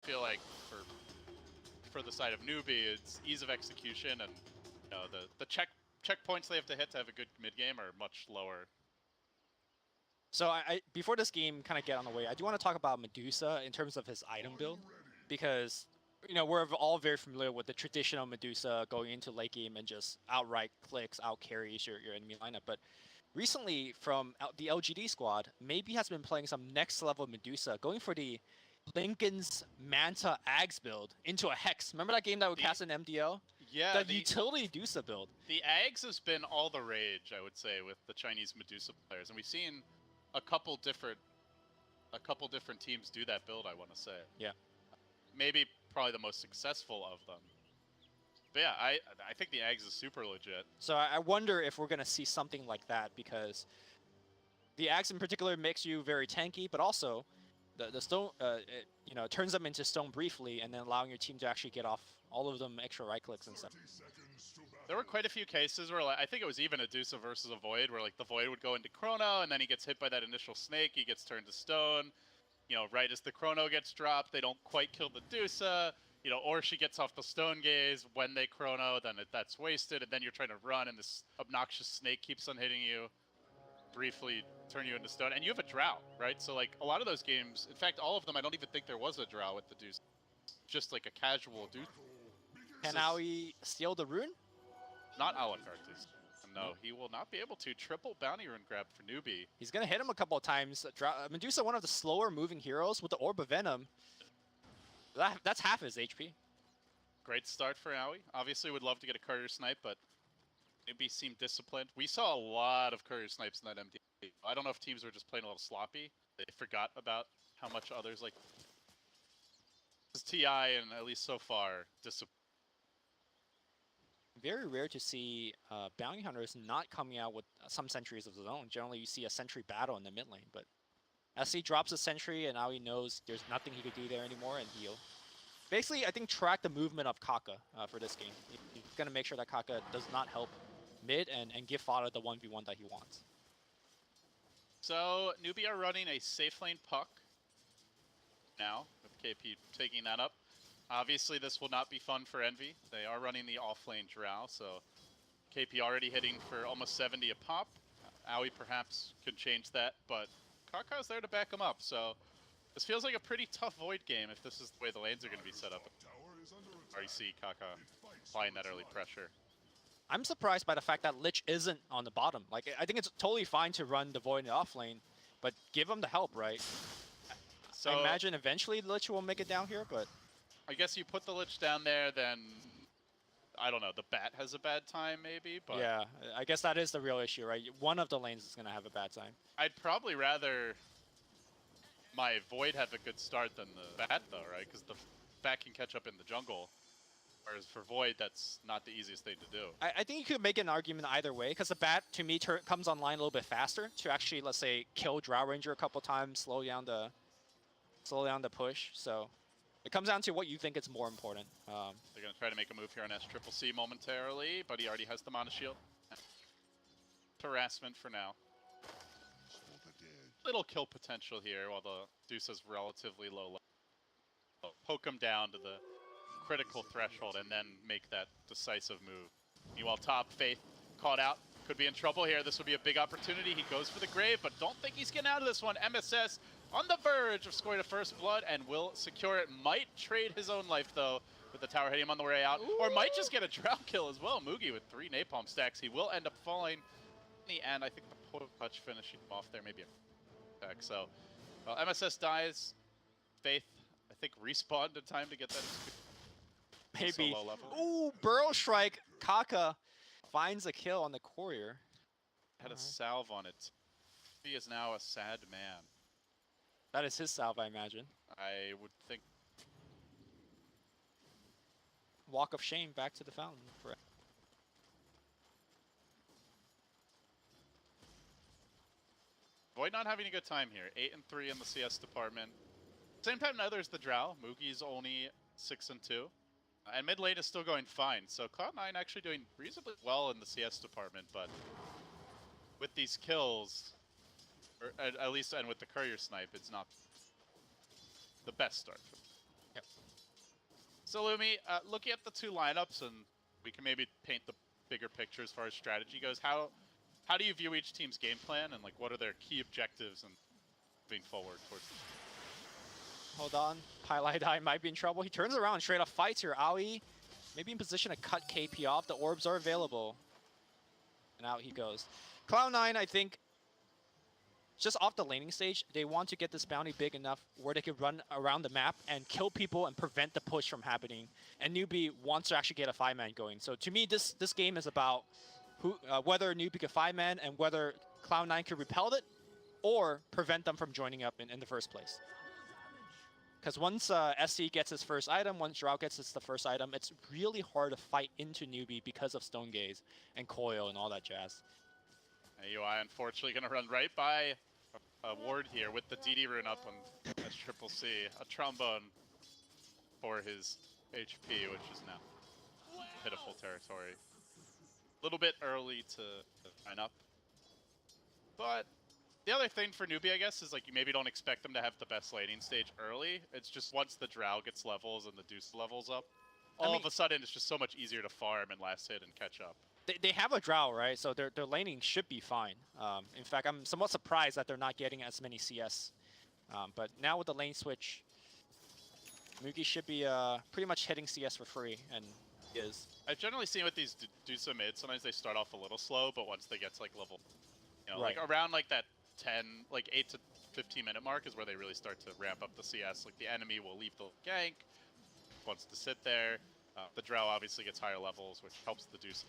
feel like for the side of newbee, it's ease of execution, and the checkpoints they have to hit to have a good mid game are much lower. So before this game kind of get on the way, I do want to talk about Medusa in terms of his item build, because we're all very familiar with the traditional Medusa going into late game and just outright clicks, out carries your enemy lineup. But recently, from the LGD squad, maybe has been playing some next level Medusa, going for the Lincoln's Manta Ags build into a Hex. Remember that game that we cast in MDL? Yeah, the utility Medusa build. The Ags has been all the rage, I would say, with the Chinese Medusa players, and we've seen a couple different teams do that build, I want to say. Yeah. Maybe probably the most successful of them. But yeah, I think the Ags is super legit. So I wonder if we're going to see something like that, because the Ags in particular makes you very tanky, but also the stone, it turns them into stone briefly, and then allowing your team to actually get off all of them extra right clicks and stuff. There were quite a few cases where, I think it was even a Medusa versus a Void, where the Void would go into Chrono, and then he gets hit by that initial snake, he gets turned to stone. Right as the Chrono gets dropped, they don't quite kill the Medusa, or she gets off the stone gaze when they Chrono, then that's wasted, and then you're trying to run, and this obnoxious snake keeps on hitting you, briefly turn you into stone, and you have a Drow, right? So a lot of those games, in fact, all of them, I don't even think there was a Drow with the Deuce, just a casual Deuce. Can Aoi steal the rune? Not Alakartus. No, he will not be able to. Triple bounty rune grab for newbee. He's going to hit him a couple of times. Medusa, one of the slower moving heroes with the Orb of Venom. That's half his HP. Great start for Aoi. Obviously would love to get a courier snipe, but newbee seemed disciplined. We saw a lot of courier snipes in that MD. I don't know if teams were just playing a little sloppy. They forgot about how much others like. This is TI, and at least so far, disciplined. Very rare to see bounty hunters not coming out with some sentries of his own. Generally, you see a sentry battle in the mid lane, but SC drops a sentry, and now he knows there's nothing he could do there anymore, and he'll basically, I think, track the movement of Kaka for this game. He's going to make sure that Kaka does not help mid and give fodder the 1v1 that he wants. So, newbee are running a safe lane puck now, with KP taking that up. Obviously, this will not be fun for Envy. They are running the off-lane Drow, so KP already hitting for almost 70 a pop. Aoi perhaps could change that, but Kaka's there to back him up, so this feels like a pretty tough Void game if this is the way the lanes are going to be set up. Already see Kaka applying that early pressure. I'm surprised by the fact that Lich isn't on the bottom. I think it's totally fine to run the Void in the off lane, but give him the help, right? So I imagine eventually Lich will make it down here, but I guess you put the Lich down there, then I don't know, the Bat has a bad time maybe, but yeah, I guess that is the real issue, right? One of the lanes is going to have a bad time. I'd probably rather my Void have a good start than the Bat though, right? Because the Bat can catch up in the jungle. Whereas for Void, that's not the easiest thing to do. I think you could make an argument either way, because the Bat, to me, comes online a little bit faster to actually, let's say, kill Drow Ranger a couple times, slow down the push. So it comes down to what you think is more important. They're going to try to make a move here on SCCC momentarily, but he already has the Mana Shield. Harassment for now. Little kill potential here while the Deuce is relatively low level. Poke him down to the critical threshold and then make that decisive move. Meanwhile, top Faith caught out. Could be in trouble here. This would be a big opportunity. He goes for the grave, but don't think he's getting out of this one. MSS on the verge of scoring a first blood and will secure it. Might trade his own life, though, with the tower hitting him on the way out. Ooh. Or might just get a Drow kill as well. Mugi with 3 napalm stacks. He will end up falling in the end. I think the touch finishing him off there, maybe a attack. So, well, MSS dies. Faith, I think, respawned in time to get that. Maybe. Ooh, Burrow Strike. Kaka finds a kill on the courier. Had a salve on it. He is now a sad man. That is his salve, I imagine. I would think. Walk of shame back to the fountain. Void not having a good time here. 8 and 3 in the CS department. Same time now there's the Drow. Mugi's only 6 and 2. And mid lane is still going fine, so Cloud9 actually doing reasonably well in the CS department, but with these kills, or at least and with the courier snipe, it's not the best start. Yep. So Lumi, looking at the two lineups, and we can maybe paint the bigger picture as far as strategy goes. How do you view each team's game plan, and like what are their key objectives and moving forward towards? Hold on, Pylai might be in trouble. He turns around and straight up fights here. Aoi maybe in position to cut KP off. The orbs are available, and out he goes. Cloud9, I think, just off the laning stage, they want to get this bounty big enough where they can run around the map and kill people and prevent the push from happening. And newbee wants to actually get a 5-man going. So to me, this game is about whether newbee can 5-man and whether Cloud9 can repel it or prevent them from joining up in the first place. Because once SC gets his first item, once Drow gets the first item, it's really hard to fight into newbee because of Stone Gaze and Coil and all that jazz. AUI unfortunately going to run right by a ward here with the DD rune up on Triple C. A trombone for his HP, which is now pitiful territory. A little bit early to sign up. But the other thing for newbee, I guess, is like you maybe don't expect them to have the best laning stage early. It's just once the Drow gets levels and the Deuce levels up, all of a sudden it's just so much easier to farm and last hit and catch up. They have a Drow, right? So their laning should be fine. In fact, I'm somewhat surprised that they're not getting as many CS. But now with the lane switch, Mugi should be pretty much hitting CS for free, and he is. I've generally seen with these Dusa mids, sometimes they start off a little slow, but once they get to like level, you know, like around like that 8 to 15 minute mark is where they really start to ramp up the CS. Like the enemy will leave the gank, wants to sit there. The Drow obviously gets higher levels, which helps the Dusa.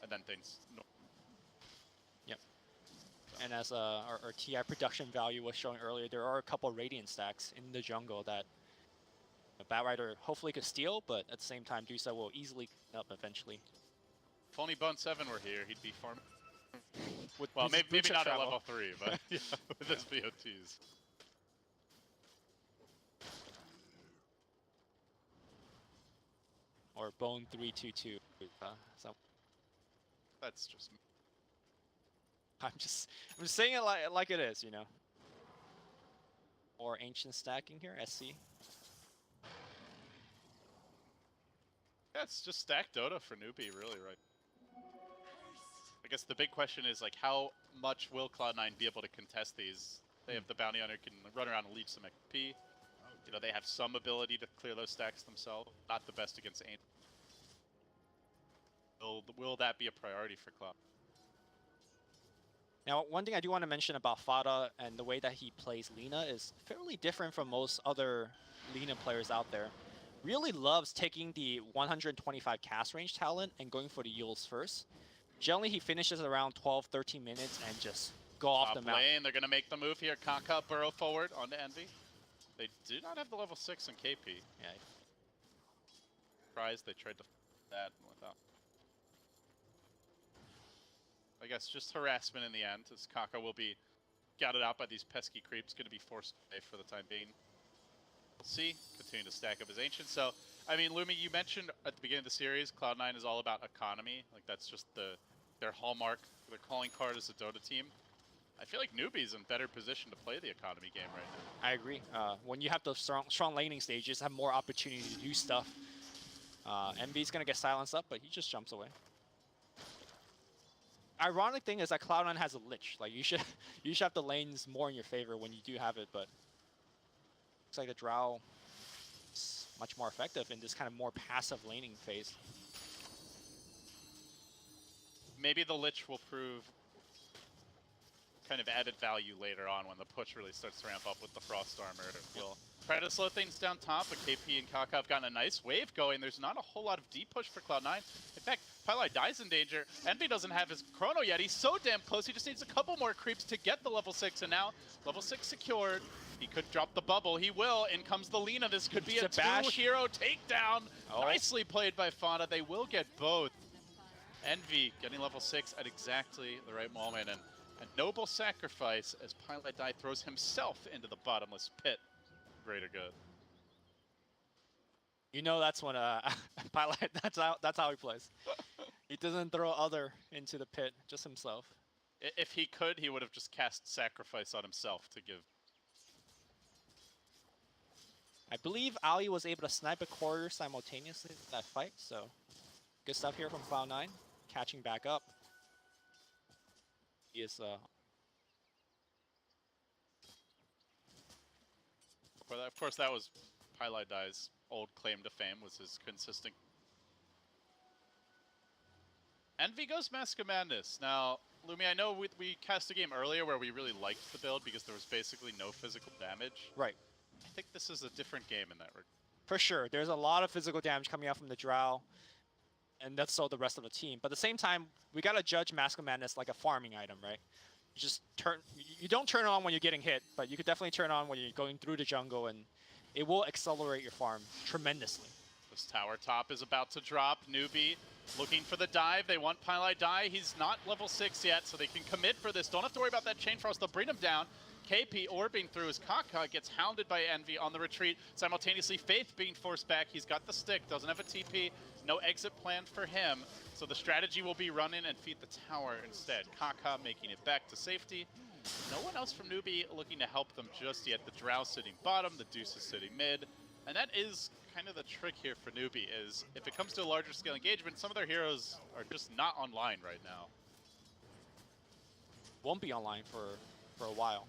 And then things. Yep. And as our TI production value was showing earlier, there are a couple Radiant stacks in the jungle that Batrider hopefully could steal, but at the same time, Dusa will easily clean up eventually. If only Bone 7 were here, he'd be farming. Well, maybe not at level 3, but yeah, with his BOTs. Or Bone 322. So. That's just. I'm just saying it like it is, you know. Or ancient stacking here, SC. Yeah, it's just stack Dota for newbee, really, right? I guess the big question is like, how much will Cloud9 be able to contest these? They have the bounty hunter can run around and leech some XP. You know, they have some ability to clear those stacks themselves. Not the best against ancient. Will that be a priority for Cloud? Now, one thing I do want to mention about Fada and the way that he plays Lina is fairly different from most other Lina players out there. Really loves taking the 125 cast range talent and going for the Yules first. Generally, he finishes around 12, 13 minutes and just go off the map. They're going to make the move here. Kaka burrow forward onto Envy. They do not have the level 6 in KP. Yeah. Surprised they tried to that without. I guess just harassment in the end, as Kaka will be scouted out by these pesky creeps, going to be forced away for the time being. We'll see. Continue to stack up his Ancient. So, I mean, Lumi, you mentioned at the beginning of the series, Cloud9 is all about economy. Like, that's just their hallmark, their calling card as a Dota team. I feel like newbee's in better position to play the economy game right now. I agree. When you have those strong laning stages, have more opportunity to do stuff. MV's going to get silenced up, but he just jumps away. Ironic thing is that Cloud9 has a Lich. Like you should have the lanes more in your favor when you do have it, but looks like the Drow is much more effective in this kind of more passive laning phase. Maybe the Lich will prove kind of added value later on when the push really starts to ramp up with the Frost Armor. We'll try to slow things down top, but KP and Kaka have gotten a nice wave going. There's not a whole lot of deep push for Cloud9. In fact, Pylai dies in danger. Envy doesn't have his Chrono yet. He's so damn close. He just needs a couple more creeps to get the level 6, and now level 6 secured. He could drop the bubble. He will. In comes the Lina. This could be a two-hero takedown. Oh. Nicely played by Fada. They will get both. Envy getting level 6 at exactly the right moment, and a noble sacrifice as Pylai throws himself into the bottomless pit. Greater good. You know that's when Pylai, that's how he plays. He doesn't throw other into the pit, just himself. If he could, he would have just cast sacrifice on himself to give. I believe Ali was able to snipe a quarter simultaneously in that fight, so good stuff here from Cloud9, catching back up. He is But of course, that was Highlight Die's old claim to fame, was his consistent. Envy goes Mask of Madness. Now, Lumi, I know we cast a game earlier where we really liked the build because there was basically no physical damage. right. I think this is a different game in that regard. For sure, there's a lot of physical damage coming out from the Drow, and that's so the rest of the team. But at the same time, we gotta judge Mask of Madness like a farming item, right? You just you don't turn it on when you're getting hit, but you could definitely turn it on when you're going through the jungle, and it will accelerate your farm tremendously. This tower top is about to drop. Newbee looking for the dive. They want Pylite Die. He's not level 6 yet, so they can commit for this. Don't have to worry about that Chain Frost. They'll bring him down. KP orbing through as Kaka gets hounded by Envy on the retreat. Simultaneously, Faith being forced back. He's got the stick, doesn't have a TP. No exit plan for him. So the strategy will be run in and feed the tower instead. Kaka making it back to safety. No one else from Newbee looking to help them just yet. The Drow sitting bottom, the Deuce is sitting mid. And that is kind of the trick here for Newbee, is if it comes to a larger scale engagement, some of their heroes are just not online right now. Won't be online for a while.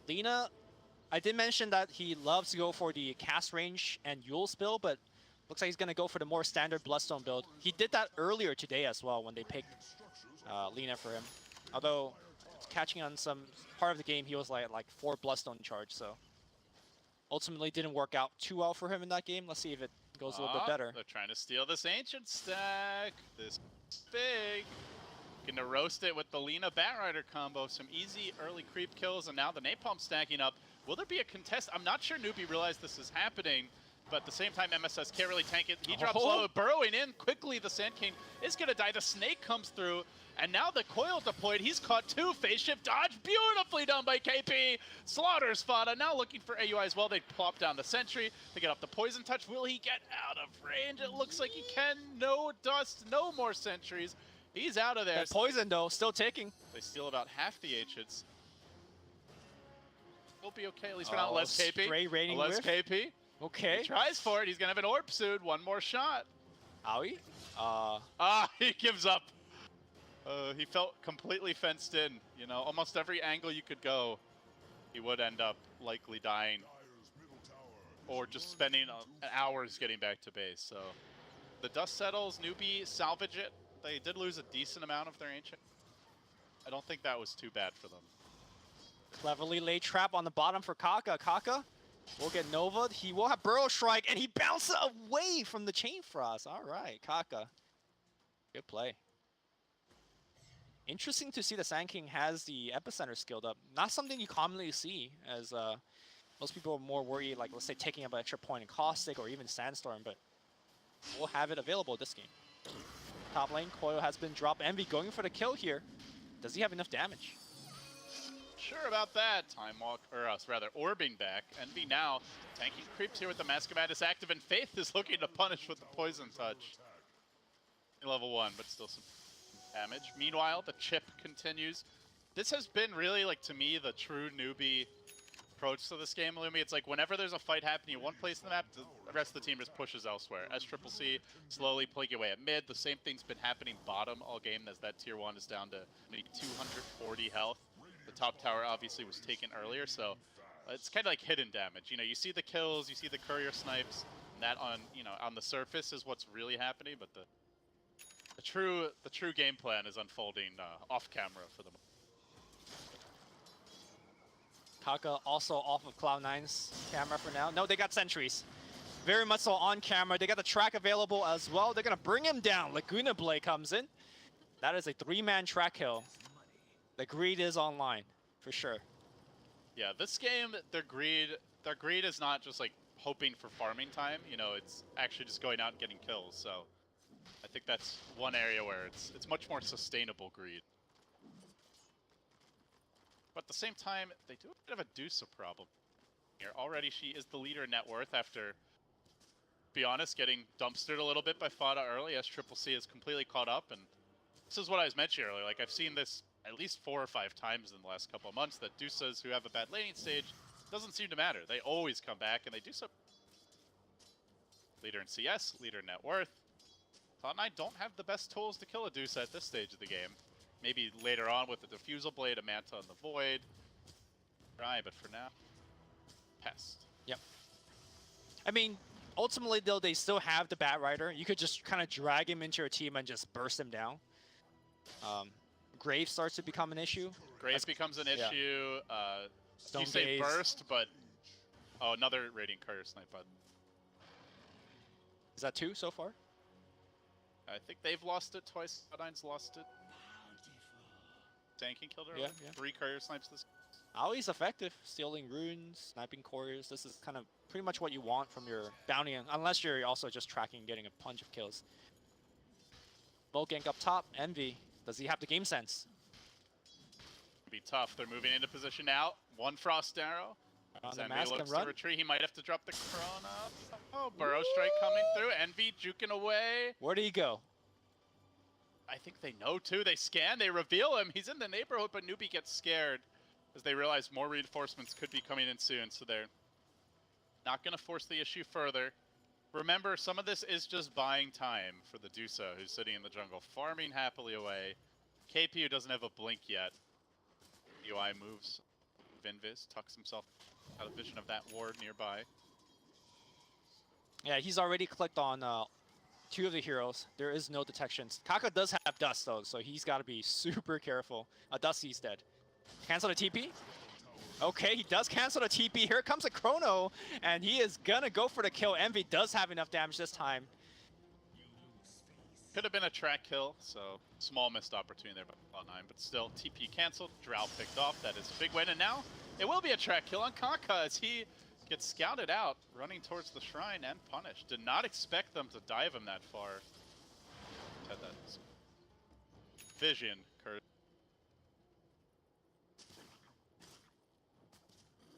Lina, I did mention that he loves to go for the cast range and Yule's build, but looks like he's going to go for the more standard Bloodstone build. He did that earlier today as well when they picked Lina for him. Although, catching on some part of the game, he was like 4 Bloodstone charge, so ultimately didn't work out too well for him in that game. Let's see if it goes a little bit better. They're trying to steal this Ancient stack. This is big. Gonna roast it with the Lina Batrider combo. Some easy early creep kills, and now the Napalm stacking up. Will there be a contest? I'm not sure Newbee realized this is happening, but at the same time, MSS can't really tank it. He drops low, burrowing in quickly. The Sand King is gonna die. The Snake comes through, and now the coil deployed. He's caught 2. Phase shift dodge, beautifully done by KP. Slaughters Fada, now looking for AUI as well. They plop down the sentry. They get up the poison touch. Will he get out of range? It looks like he can. No dust, no more sentries. He's out of there. That poison, though, still ticking. They steal about half the Ancients. We'll be okay. At least we're not less KP. Stray raining less whiff. KP. Okay. He tries for it. He's going to have an orb soon. One more shot. Owie? He gives up. He felt completely fenced in. You know, almost every angle you could go, he would end up likely dying. Or just spending hours getting back to base. So the dust settles. Newbee salvage it. They did lose a decent amount of their Ancient. I don't think that was too bad for them. Cleverly laid trap on the bottom for Kaka. Kaka will get Nova. He will have Burrow Strike, and he bounces away from the Chain Frost. All right, Kaka. Good play. Interesting to see the Sand King has the Epicenter skilled up. Not something you commonly see, as most people are more worried, like, let's say, taking up an extra point in Caustic or even Sandstorm, but we'll have it available this game. Top lane, Coil has been dropped. Envy going for the kill here. Does he have enough damage? Sure about that. Time Walk, or rather, orbing back. Envy now tanking creeps here with the Mask of Madness active, and Faith is looking to punish with the Poison Touch. Level 1, but still some damage. Meanwhile, the chip continues. This has been really, like, to me, the true Newbee approach to this game, Lumi. It's like whenever there's a fight happening in one place in the map, the rest of the team just pushes elsewhere. SCCC slowly plugging away at mid. The same thing's been happening bottom all game as that tier 1 is down to maybe 240 health. The top tower obviously was taken earlier, so it's kind of like hidden damage. You know, you see the kills, you see the courier snipes, and that on, you know, on the surface is what's really happening, but the true game plan is unfolding off camera for the moment. Kaka also off of Cloud9's camera for now. No, they got sentries. Very much so on camera. They got the track available as well. They're going to bring him down. Laguna Blade comes in. That is a 3-man track kill. The greed is online, for sure. Yeah, this game, their greed is not just like hoping for farming time. You know, it's actually just going out and getting kills. So I think that's one area where it's much more sustainable greed. But at the same time, they do a bit of a Deuce problem here. Already she is the leader in net worth after, to be honest, getting dumpstered a little bit by Fada early. SCCC is completely caught up, and this is what I was mentioning earlier. Like, I've seen this at least 4 or 5 times in the last couple of months, that Deuces who have a bad laning stage doesn't seem to matter. They always come back, and they do so Leader in CS, leader in net worth. Cloud9 don't have the best tools to kill a Deuce at this stage of the game. Maybe later on with the Diffusal Blade, a Manta and the Void. Try, but for now, Pest. Yep. I mean, ultimately, though, they still have the Bat Rider. You could just kind of drag him into your team and just burst him down. Grave starts to become an issue. Grave becomes an issue. Stone You say Gaze. burst, but... Oh, another Radiant Courier Snipe button. Is that 2 so far? I think they've lost it twice. Cloud9's lost it. Tanking killed her. Yeah, yeah. 3 Courier Snipes this. Ali's effective, stealing runes, sniping couriers. This is kind of pretty much what you want from your bounty, unless you're also just tracking and getting a bunch of kills. Bolt gank up top. Envy. Does he have the game sense? Be tough. They're moving into position now. 1 Frost Arrow. On the Envy mask and looks run. to retreat. He might have to drop the Chrono. Oh, Burrow Strike coming through. Envy juking away. Where do you go? I think they know too. They scan. They reveal him. He's in the neighborhood, but newbee gets scared as they realize more reinforcements could be coming in soon. So they're not going to force the issue further. Remember, some of this is just buying time for the Dusa, who's sitting in the jungle, farming happily away. KP, who doesn't have a blink yet. UI moves. Vinvis tucks himself out of vision of that ward nearby. Yeah, he's already clicked on 2 of the heroes. There is no detections. Kaka does have Dust, though, so he's got to be super careful. Dusty's dead. Cancel the TP? Okay, he does cancel the TP. Here comes a Chrono, and he is gonna go for the kill. Envy does have enough damage this time. Could have been a track kill, so small missed opportunity there by Cloud9, but still TP canceled, Drow picked off. That is a big win, and now it will be a track kill on Kaka as he gets scouted out, running towards the shrine and punished. Did not expect them to dive him that far. Had that vision, Kurt.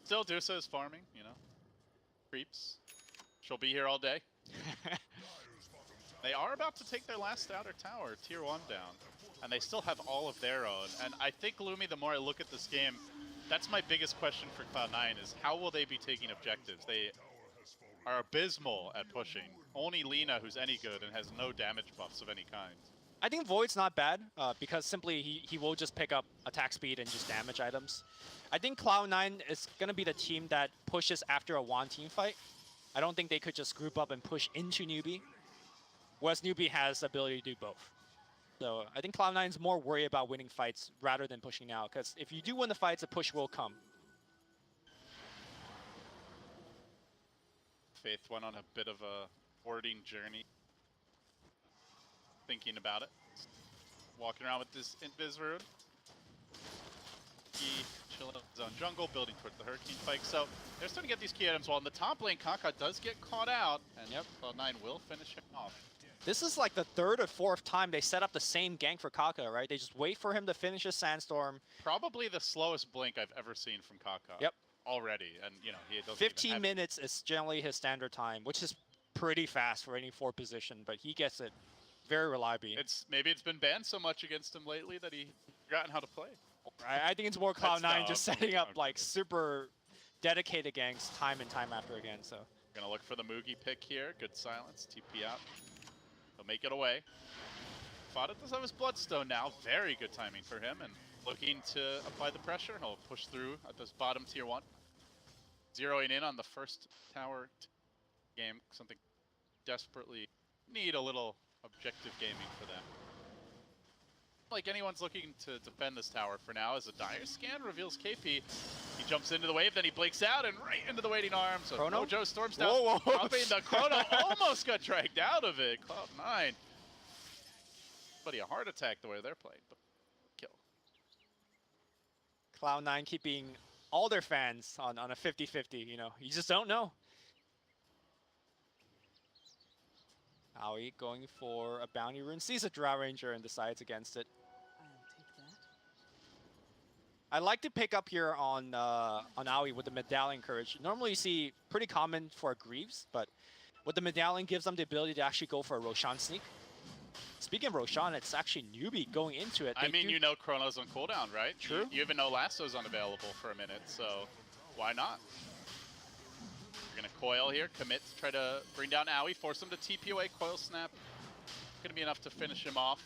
Still, Dusa is farming, you know. Creeps. She'll be here all day. They are about to take their last outer tower, tier 1 down. And they still have all of their own. And I think, Lumi, the more I look at this game, that's my biggest question for Cloud9 is how will they be taking objectives? They are abysmal at pushing. Only Lina, who's any good and has no damage buffs of any kind. I think Void's not bad because simply he will just pick up attack speed and just damage items. I think Cloud9 is going to be the team that pushes after a one team fight. I don't think they could just group up and push into newbee, whereas newbee has the ability to do both. So I think Cloud9 is more worried about winning fights rather than pushing now, because if you do win the fights, a push will come. Faith went on a bit of a hoarding journey. Thinking about it. Walking around with this Invis rune. He chilling in his own jungle, building towards the Hurricane Pike. So they're starting to get these key items. While in the top lane, Kaka does get caught out. And yep, Cloud9 will finish him off. This is like the 3rd or 4th time they set up the same gank for Kaka, right? They just wait for him to finish his Sandstorm. Probably the slowest blink I've ever seen from Kaka. Yep. Already. And, you know, he doesn't 15 minutes is generally his standard time, which is pretty fast for any 4 position, but he gets it very reliably. Maybe it's been banned so much against him lately that he's forgotten how to play. I think it's more Cloud9 just setting up like super dedicated ganks time and time after again. So gonna look for the Mugi pick here. Good silence. TP out. He'll make it away. Fada does have his Bloodstone now. Very good timing for him, and looking to apply the pressure. He'll push through at this bottom tier 1. Zeroing in on the first tower game. Something desperately need a little objective gaming for them. Like anyone's looking to defend this tower for now, as a dire scan reveals KP. He jumps into the wave, then he blinks out and right into the waiting arm. So Chrono? Mojo storms down. Whoa, whoa. Dropping the Chrono almost got dragged out of it. Cloud9. But a heart attack the way they're playing, but kill. Cloud9 keeping all their fans on a 50-50, you know. You just don't know. Aoi going for a bounty rune, sees a Drow Ranger and decides against it. I like to pick up here on Aoi with the Medallion Courage. Normally you see pretty common for Greaves, but with the Medallion gives them the ability to actually go for a Roshan sneak. Speaking of Roshan, it's actually newbie going into it. I mean, you know Chrono's on cooldown, right? True. You even know Lasso's unavailable for a minute, so why not? You're gonna Coil here, commit to try to bring down Owie, force him to TP away, Coil Snap. Gonna be enough to finish him off.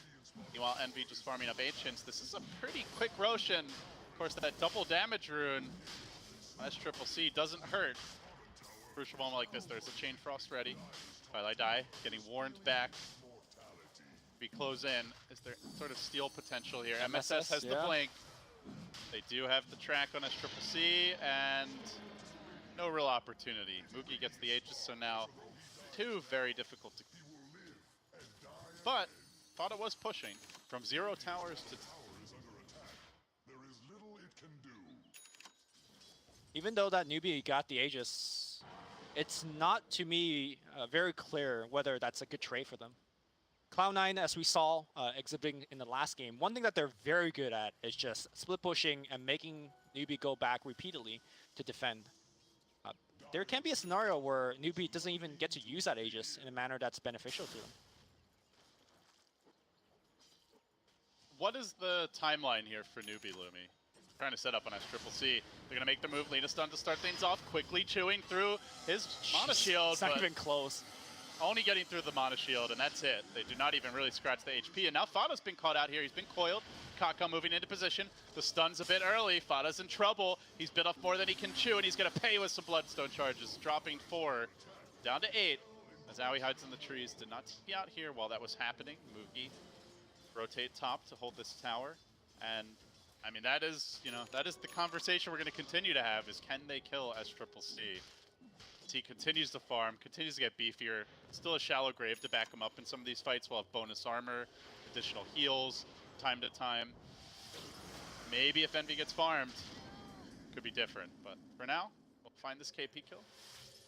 Meanwhile, Envy just farming up Ancients. This is a pretty quick Roshan. Of course, that double damage rune, SCCC, doesn't hurt. Crucial moment like this, there's a Chain Frost ready. Twilight Die getting warned back. We close in. Is there sort of steal potential here? MSS has the blink. They do have the track on SCCC, and no real opportunity. Moogie gets the Aegis, so now two very difficult to... But thought it was pushing from 0 towers to... Even though that newbie got the Aegis, it's not, to me, very clear whether that's a good trade for them. Cloud9, as we saw exhibiting in the last game, one thing that they're very good at is just split pushing and making newbie go back repeatedly to defend. There can be a scenario where newbie doesn't even get to use that Aegis in a manner that's beneficial to them. What is the timeline here for newbie, Lumi? Trying to set up on SCCC. They're going to make the move. Lina Stun to start things off. Quickly chewing through his Mana Shield. It's not even close. Only getting through the Mana Shield, and that's it. They do not even really scratch the HP. And now Fada's been caught out here. He's been coiled. Kaka moving into position. The stun's a bit early. Fada's in trouble. He's bit off more than he can chew, and he's going to pay with some Bloodstone charges. Dropping 4, down to 8. As Owie hides in the trees. Did not be out here while that was happening. Moogie rotate top to hold this tower. And I mean, that is, that is the conversation we're going to continue to have, is can they kill SCCC? He continues to farm, continues to get beefier. Still a shallow grave to back him up in some of these fights. We'll have bonus armor, additional heals, time to time. Maybe if Envy gets farmed, could be different. But for now, we'll find this KP kill.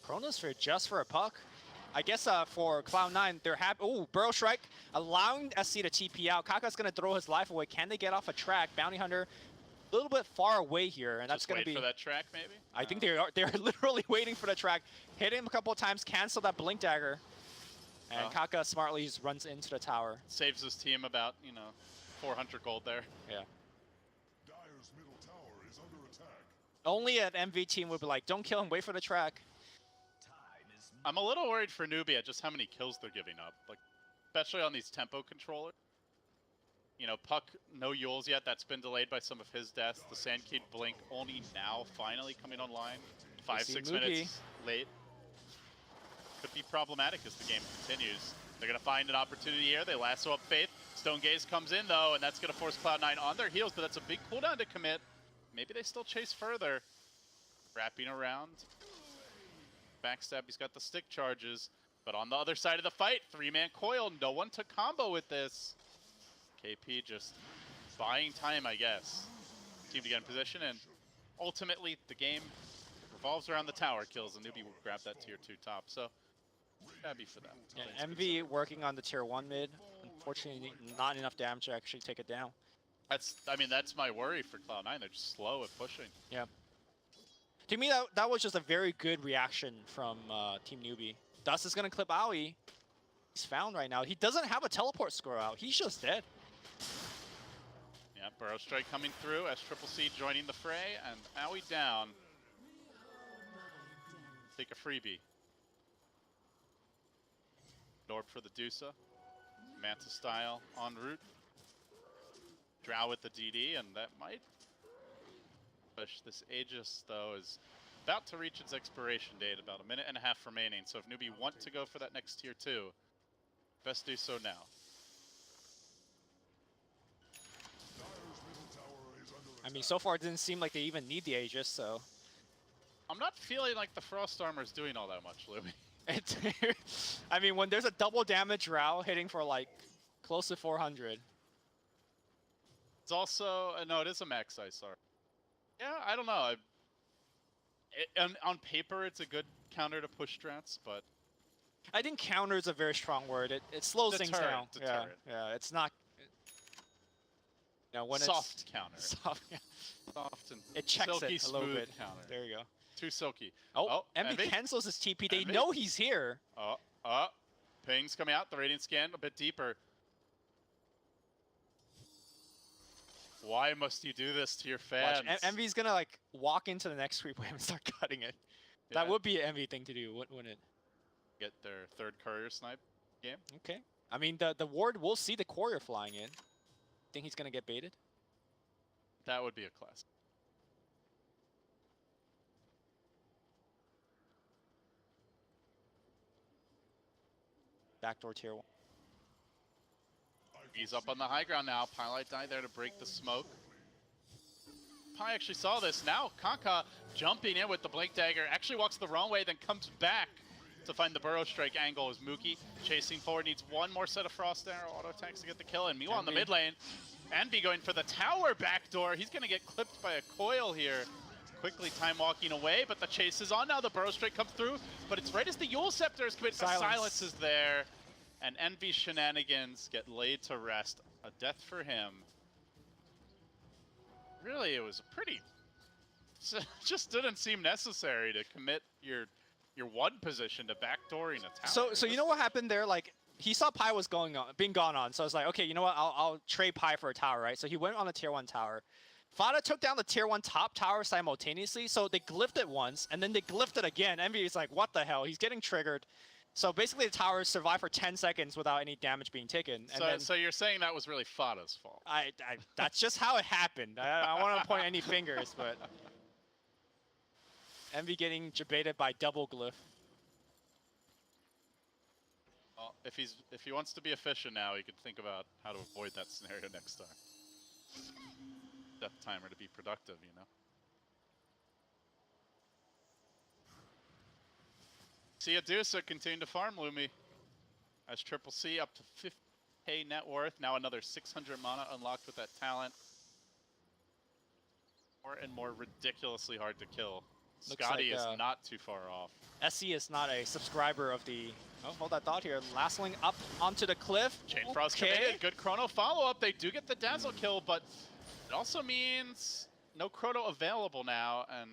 Chronosphere just for a puck. I guess for Cloud9, they're happy. Oh, Burrow Strike, allowing SC to TP out. Kaka's going to throw his life away. Can they get off a track? Bounty Hunter a little bit far away here, and that's going to be... for that track, maybe? I think they're literally waiting for the track. Hit him a couple of times, cancel that Blink Dagger. And Kaka smartly just runs into the tower. Saves his team about, 400 gold there. Yeah. Dire's middle tower is under attack. Only an MV team would be like, don't kill him, wait for the track. I'm a little worried for newbie at just how many kills they're giving up, like especially on these tempo controllers. Puck, no Yules yet. That's been delayed by some of his deaths. The Sandkid Blink only now finally coming online. 5-6 minutes late. Could be problematic as the game continues. They're going to find an opportunity here. They lasso up Faith. Stone Gaze comes in though, and that's going to force Cloud9 on their heels, but that's a big cooldown to commit. Maybe they still chase further. Wrapping around. Backstab, he's got the stick charges. But on the other side of the fight, 3-man coil. No one to combo with this. KP just buying time, I guess. Team to get in position, and ultimately the game revolves around the tower kills, and newbie will grab that tier 2 top. So, happy for them. Yeah, MV working on the tier 1 mid. Unfortunately, not enough damage to actually take it down. That's my worry for Cloud9. They're just slow at pushing. Yeah. To me, that was just a very good reaction from Team Newbie. Dust is going to clip Owie. He's found right now. He doesn't have a teleport score out. He's just dead. Yeah, Burrow Strike coming through. SCCC joining the fray, and Owie down. Take a freebie. Orb for the Dusa. Manta style en route. Drow with the DD, and that might push. This Aegis, though, is about to reach its expiration date, about a minute and a half remaining. So if newbie want to go for that next tier 2, best do so now. I mean, so far it didn't seem like they even need the Aegis, so... I'm not feeling like the Frost Armor is doing all that much, Louis. I mean, when there's a double damage Drow hitting for like close to 400. It's also, no, it is a max size armor. Yeah, I don't know. On paper, it's a good counter to push strats, but... I think counter is a very strong word. It slows things down. Deterrent. Yeah, it's not... when soft it's counter. Soft, yeah. Soft and it checks silky, it a little bit. Counter. There you go. Too silky. Oh, Envy cancels his TP. They know he's here. Ping's coming out. The Radiant Scan a bit deeper. Why must you do this to your fans? Watch, Envy's gonna like walk into the next creep wave and start cutting it. That would be an envy thing to do, wouldn't it? Get their third courier snipe game. Okay. I mean, the ward will see the courier flying in. Think he's gonna get baited? That would be a classic. Backdoor tier 1. He's up on the high ground now. Pylite die there to break the smoke. Pi actually saw this. Now Kanka jumping in with the Blink Dagger. Actually walks the wrong way, then comes back to find the Burrow Strike angle as Mookie chasing forward. Needs one more set of Frost Arrow auto attacks to get the kill. And meanwhile in the mid lane, Envy going for the tower backdoor. He's going to get clipped by a coil here. Quickly time walking away, but the chase is on now. The Burrow Strike comes through, but it's right as the Yule Scepter is committed. Silence is there. And Envy's shenanigans get laid to rest. A death for him. Really, it was a pretty... just didn't seem necessary to commit your one position to backdooring a tower. So you know what happened there? Like, he saw Pi was being gone on, so I was like, okay, you know what? I'll trade Pi for a tower, right? So he went on the tier 1 tower. Fada took down the tier 1 top tower simultaneously, so they glyphed it once, and then they glyphed it again. Envy is like, what the hell? He's getting triggered. So basically the towers survived for 10 seconds without any damage being taken. And so you're saying that was really Fada's fault? That's just how it happened. I don't want to point any fingers, but... Envy getting jebaited by double glyph. Well, if he wants to be efficient now, he could think about how to avoid that scenario next time. Death timer to be productive, you know? See Adusa continue to farm Lumi. As Triple C up to 50k net worth. Now another 600 mana unlocked with that talent. More and more ridiculously hard to kill. Looks Scotty like, is not too far off. SC is not a subscriber of the... Oh, hold that thought here. Lastling up onto the cliff. Chain Frost committed. Good chrono follow-up. They do get the dazzle kill, but it also means no chrono available now. And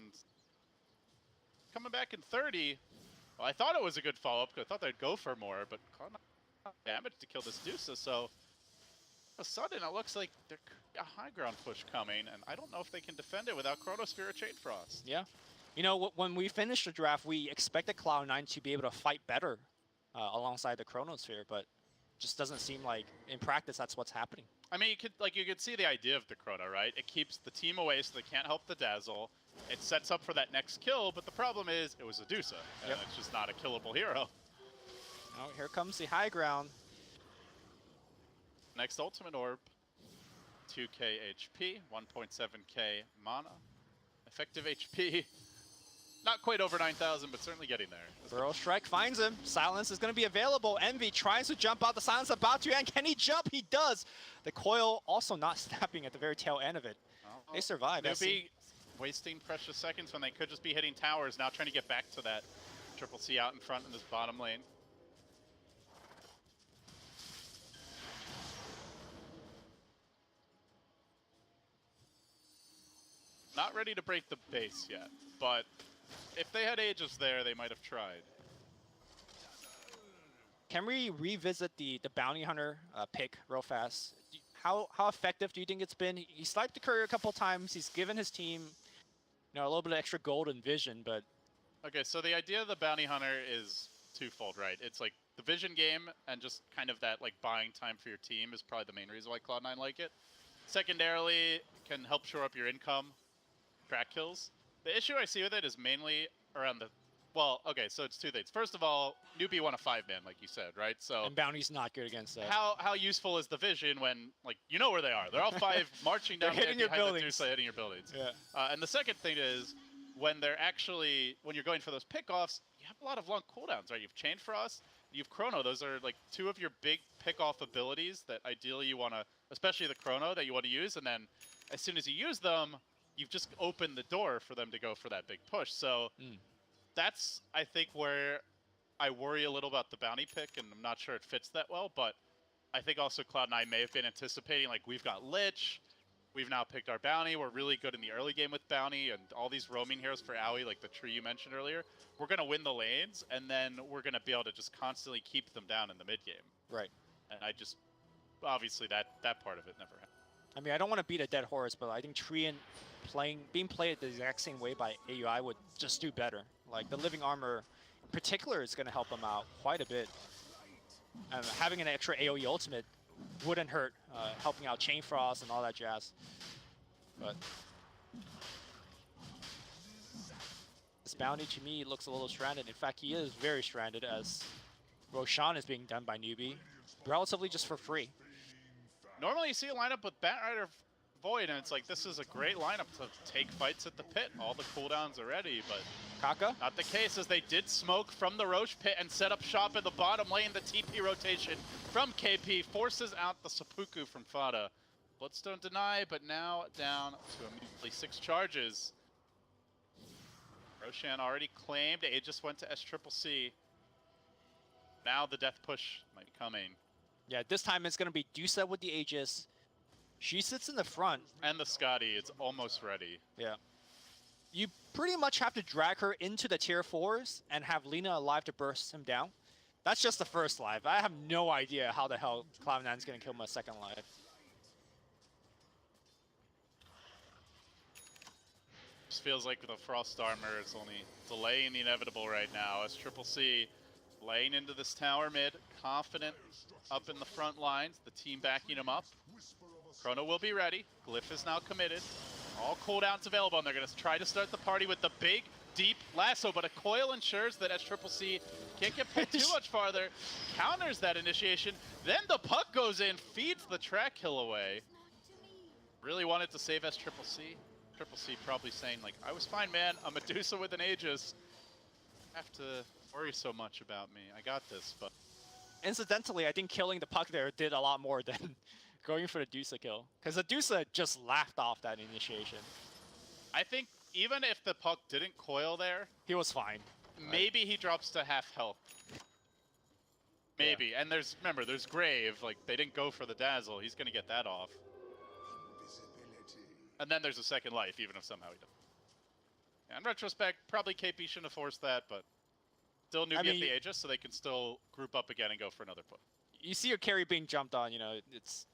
coming back in 30... Well, I thought it was a good follow-up because I thought they'd go for more, but not damage to kill this Dusa, so all of a sudden it looks like there's a high ground push coming, and I don't know if they can defend it without Chronosphere or Chain Frost. Yeah. You know, when we finished the draft, we expected Cloud9 to be able to fight better alongside the Chronosphere, but just doesn't seem like, in practice, that's what's happening. I mean, you could see the idea of the Chrono, right? It keeps the team away so they can't help the Dazzle. It sets up for that next kill, but the problem is it was a Dusa, and it's just not a killable hero. Oh, here comes the high ground. Next Ultimate Orb, 2k HP, 1.7k mana. Effective HP, not quite over 9,000, but certainly getting there. Burrow Strike finds him. Silence is going to be available. Envy tries to jump out. The Silence about to end. Can he jump? He does. The coil also not snapping at the very tail end of it. Oh, They survive. Newbee wasting precious seconds when they could just be hitting towers. Now trying to get back to that Triple C out in front in this bottom lane. Not ready to break the base yet, but if they had Aegis there, they might have tried. Can we revisit the Bounty Hunter pick real fast? How effective do you think it's been? He sniped the courier a couple times. He's given his team, a little bit of extra gold and vision, but... Okay, so the idea of the Bounty Hunter is twofold, right? It's like the vision game and just kind of that like buying time for your team is probably the main reason why Cloud9 like it. Secondarily, can help shore up your income, track kills. The issue I see with it is mainly around the... Well, okay, so it's two things. First of all, Newbee won a 5-man, like you said, right? So and Bounty's not good against that. How useful is the vision when, like, you know where they are? They're all 5 marching down hitting your buildings. hitting your buildings. Yeah. And the second thing is, when you're going for those pickoffs, you have a lot of long cooldowns, right? You have Chain Frost, you have Chrono. Those are, like, 2 of your big pick-off abilities that ideally you want to, especially the Chrono, that you want to use. And then as soon as you use them, you've just opened the door for them to go for that big push. So that's, I think, where I worry a little about the bounty pick, and I'm not sure it fits that well, but I think also Cloud9 may have been anticipating, like, we've got Lich, we've now picked our bounty, we're really good in the early game with bounty, and all these roaming heroes for Aoi, like the tree you mentioned earlier, we're going to win the lanes, and then we're going to be able to just constantly keep them down in the mid-game. Right. And I just, obviously that part of it never happened. I mean, I don't want to beat a dead horse, but I think Treant being played the exact same way by AUI would just do better. Like the living armor in particular is going to help him out quite a bit. Having an extra AoE ultimate wouldn't hurt, helping out Chain Frost and all that jazz. But this bounty to me looks a little stranded. In fact, he is very stranded as Roshan is being done by newbee, relatively just for free. Normally you see a lineup with Batrider Void, and it's like, this is a great lineup to take fights at the pit. All the cooldowns are ready, but Kaka? not the case, as they did smoke from the Roche pit and set up shop in the bottom lane. The TP rotation from KP forces out the seppuku from Fada. Bloodstone deny, but now down to immediately 6 charges. Roshan already claimed, Aegis went to SCCC. Now the death push might be coming. Yeah, this time it's going to be Dusa with the Aegis. She sits in the front. And the Scotty, it's almost ready. Yeah. You pretty much have to drag her into the tier 4s and have Lina alive to burst him down. That's just the first life. I have no idea how the hell Cloud9's going to kill my second life. Just feels like with the Frost Armor, it's only delaying the inevitable right now. As SCCC laying into this tower mid, confident up in the front lines, the team backing him up. Chrono will be ready. Glyph is now committed. All cooldowns available, and they're going to try to start the party with the big, deep lasso, but a coil ensures that SCCC can't get pulled too much farther. Counters that initiation. Then the puck goes in, feeds the track kill away. Really wanted to save SCCC. SCCC probably saying, like, I was fine, man. I'm Medusa with an Aegis. Have to worry so much about me. I got this, but... Incidentally, I think killing the puck there did a lot more than going for the Dusa kill. Because the Dusa just laughed off that initiation. I think even if the puck didn't coil there... He was fine. Maybe he drops to half health. Maybe. Yeah. And there's, remember, there's Grave. Like, they didn't go for the Dazzle. He's going to get that off. And then there's a second life, even if somehow he doesn't. Yeah, in retrospect, probably KP shouldn't have forced that, but still newbie at the Aegis, so they can still group up again and go for another push. You see your carry being jumped on, you know, it's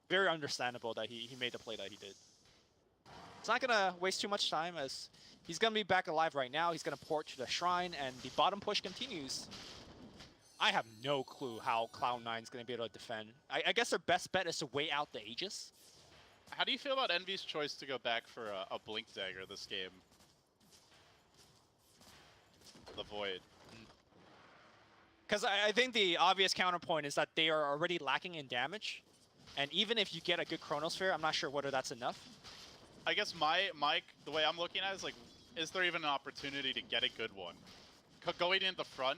very understandable that he made the play that he did. It's not going to waste too much time, as he's going to be back alive right now. He's going to port to the Shrine, and the bottom push continues. I have no clue how Cloud9 is going to be able to defend. I guess their best bet is to wait out the Aegis. How do you feel about Envy's choice to go back for a Blink Dagger this game? The Void. Because I think the obvious counterpoint is that they are already lacking in damage. And even if you get a good Chronosphere, I'm not sure whether that's enough. I guess the way I'm looking at it is like, is there even an opportunity to get a good one? Going in the front,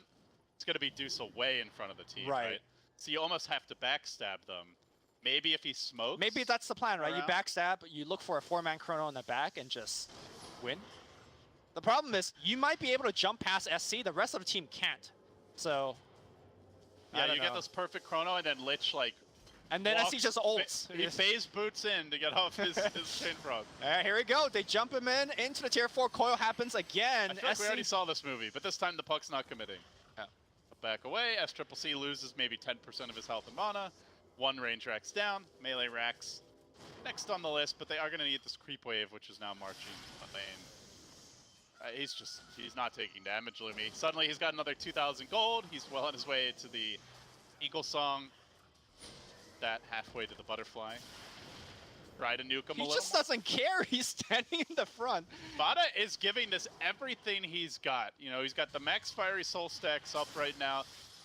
it's going to be Dusa way in front of the team, right? So you almost have to backstab them. Maybe if he smokes. Maybe that's the plan, right? around. You backstab, you look for a 4-man Chrono in the back and just win. The problem is, you might be able to jump past SC, the rest of the team can't. So, yeah, you get this perfect Chrono, and then Lich, like, and then SC just ults. He phase boots in to get off his Chain Frog. Here we go. They jump him in into the tier 4. Coil happens again. I feel like we already saw this movie, but this time the puck's not committing. Yeah. Back away. SCCC loses maybe 10% of his health and mana. 1 range racks down. Melee racks next on the list, but they are going to need this creep wave, which is now marching the lane. He's not taking damage, Lumi. Suddenly he's got another 2,000 gold. He's well on his way to the Eagle Song. That halfway to the butterfly. Try to nuke him a little. He just doesn't care. He's standing in the front. Fada is giving this everything he's got. You know, he's got the max fiery soul stacks up right now.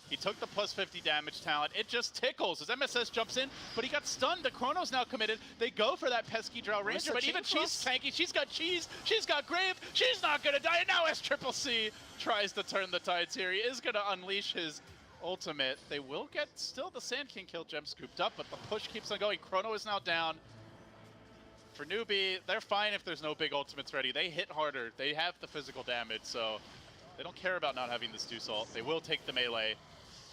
He took the plus 50 damage talent. It just tickles as MSS jumps in, but he got stunned. The Chrono's now committed. They go for that pesky Drow Ranger, but even she's tanky. She's got cheese. She's got Grave. She's not going to die. And now SCCC tries to turn the tides here. He is going to unleash his ultimate. They will get still the Sand King kill gem scooped up, but the push keeps on going. Chrono is now down. For newbee, they're fine if there's no big ultimates ready. They hit harder. They have the physical damage, so they don't care about not having this Deuce ult. They will take the melee.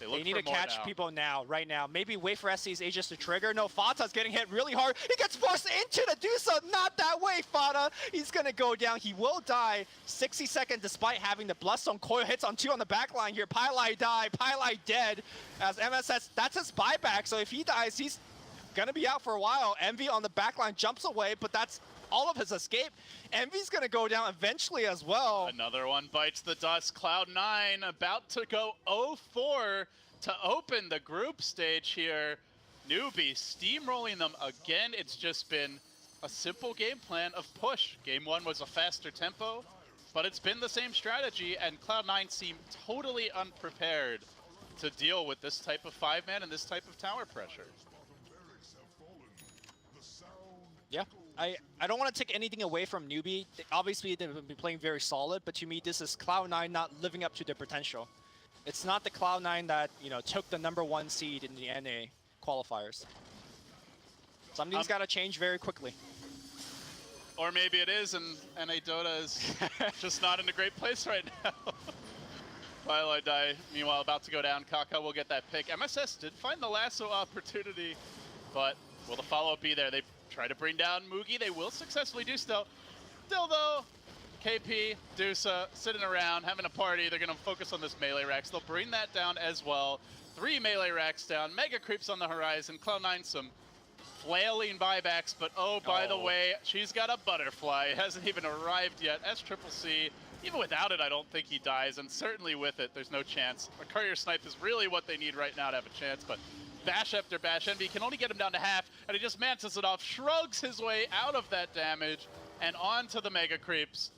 They need to catch people now, right now. Maybe wait for SC's Aegis to trigger. No, Fata's getting hit really hard. He gets forced into the Dusa. Not that way, Fata. He's going to go down. He will die 60 seconds despite having the Bloodstone coil hits on 2 on the back line here. Pylai die. Pylai dead. As MSS, that's his buyback. So if he dies, he's going to be out for a while. Envy on the back line jumps away, but that's all of his escape. Envy's gonna go down eventually as well. Another one bites the dust. Cloud9 about to go 0-4 to open the group stage here. Newbee steamrolling them again. It's just been a simple game plan of push. Game 1 was a faster tempo, but it's been the same strategy, and Cloud9 seem totally unprepared to deal with this type of 5-man and this type of tower pressure. Yeah, I don't want to take anything away from Newbee. Obviously, they've been playing very solid, but to me, this is Cloud9 not living up to their potential. It's not the Cloud9 that, you know, took the #1 seed in the NA qualifiers. Something's got to change very quickly. Or maybe it is, and NA Dota is just not in a great place right now. Twilight Die, meanwhile, about to go down. Kaka will get that pick. MSS did find the lasso opportunity, but will the follow-up be there? They try to bring down Mugi. They will successfully do so. Still, though, KP, Dusa, sitting around, having a party. They're going to focus on this melee racks. They'll bring that down as well. 3 melee racks down. Mega creeps on the horizon. Cloud9 some flailing buybacks, but oh, by the way, she's got a butterfly. It hasn't even arrived yet. SCCC, even without it, I don't think he dies, and certainly with it, there's no chance. A courier snipe is really what they need right now to have a chance, but bash after bash, Envy can only get him down to half, and he just mantis it off, shrugs his way out of that damage, and on to the mega creeps.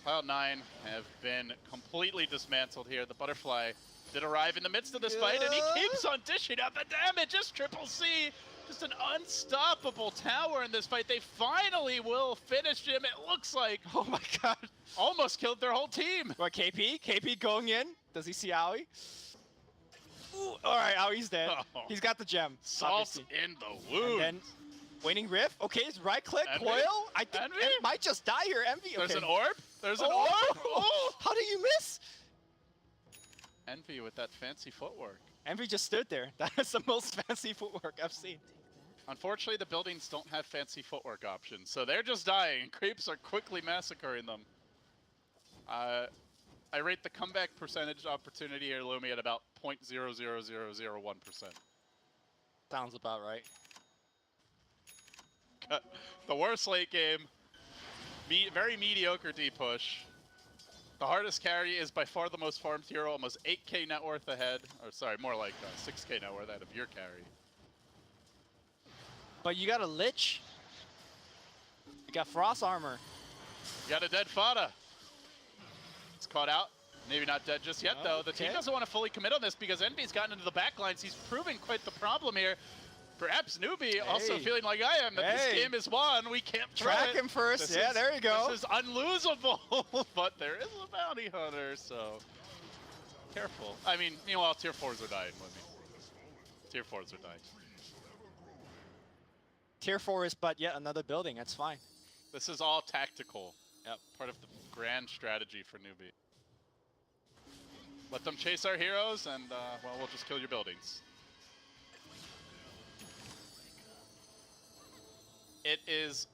Cloud9 have been completely dismantled here. The butterfly did arrive in the midst of this fight, and he keeps on dishing out the damage. SCCC, just an unstoppable tower in this fight. They finally will finish him, it looks like. Oh my god. Almost killed their whole team. What, KP? KP going in? Does he see Aoi? Ooh, alright, Aoi's dead. Oh. He's got the gem. Salt obviously. in the wound. And then, waning Rift. Okay, it's right click, Envy? coil. I think Envy? Envy might just die here. Envy. There's okay. an orb. There's an orb. Oh. How did you miss? Envy with that fancy footwork. Envy just stood there. That is the most fancy footwork I've seen. Unfortunately, the buildings don't have fancy footwork options, so they're just dying. Creeps are quickly massacring them. I rate the comeback percentage opportunity here, Lumi, at about 0.00001%. Sounds about right. The worst late game, very mediocre D push. The hardest carry is by far the most farmed hero, almost 8k net worth ahead. Or sorry, more like 6k net worth ahead of your carry. But you got a Lich. You got Frost Armor. You got a dead Fada. It's caught out. Maybe not dead just yet, though. The team doesn't want to fully commit on this because Envy's gotten into the backlines. He's proving quite the problem here. Perhaps Newbee also feeling like I am, that this game is won. We can't track him first. Yeah, there you go. This is unlosable, but there is a bounty hunter, so careful. I mean, meanwhile, tier 4s are dying with me. Tier 4s are dying. Tier 4 is but yet another building. That's fine. This is all tactical. Yep. Part of the grand strategy for Newbee. Let them chase our heroes, and well, we'll just kill your buildings. It is,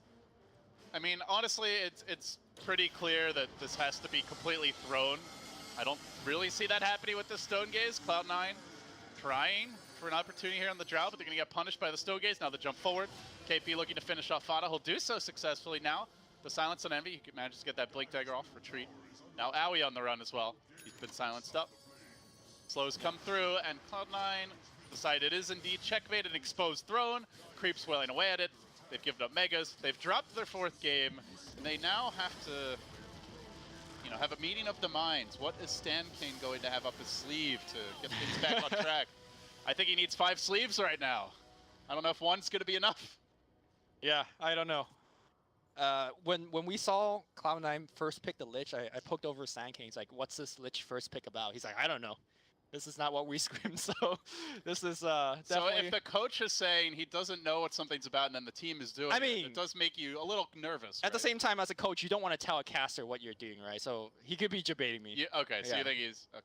I mean, honestly, it's pretty clear that this has to be completely thrown. I don't really see that happening with the Stone Gaze. Cloud9 trying for an opportunity here on the Drow, but they're going to get punished by the Stone Gaze. Now the jump forward. KP looking to finish off Fada. He'll do so successfully now. The silence on Envy. He manages to get that Blink Dagger off. Retreat. Now Aoi on the run as well. He's been silenced up. Slows come through, and Cloud9 decide it is indeed checkmate, an exposed throne. Creeps wailing away at it. They've given up Megas. They've dropped their 4th game. And they now have to, you know, have a meeting of the minds. What is Stan King going to have up his sleeve to get things back on track? I think he needs 5 sleeves right now. I don't know if one's going to be enough. Yeah, I don't know. When we saw Cloud9 first pick the Lich, I poked over Stan King. He's like, what's this Lich first pick about? He's like, I don't know. This is not what we screamed, so this is definitely... So if the coach is saying he doesn't know what something's about and then the team is doing it does make you a little nervous, At the same time, as a coach, you don't want to tell a caster what you're doing, right? So he could be debating me. Yeah, okay, so you think he's... Okay.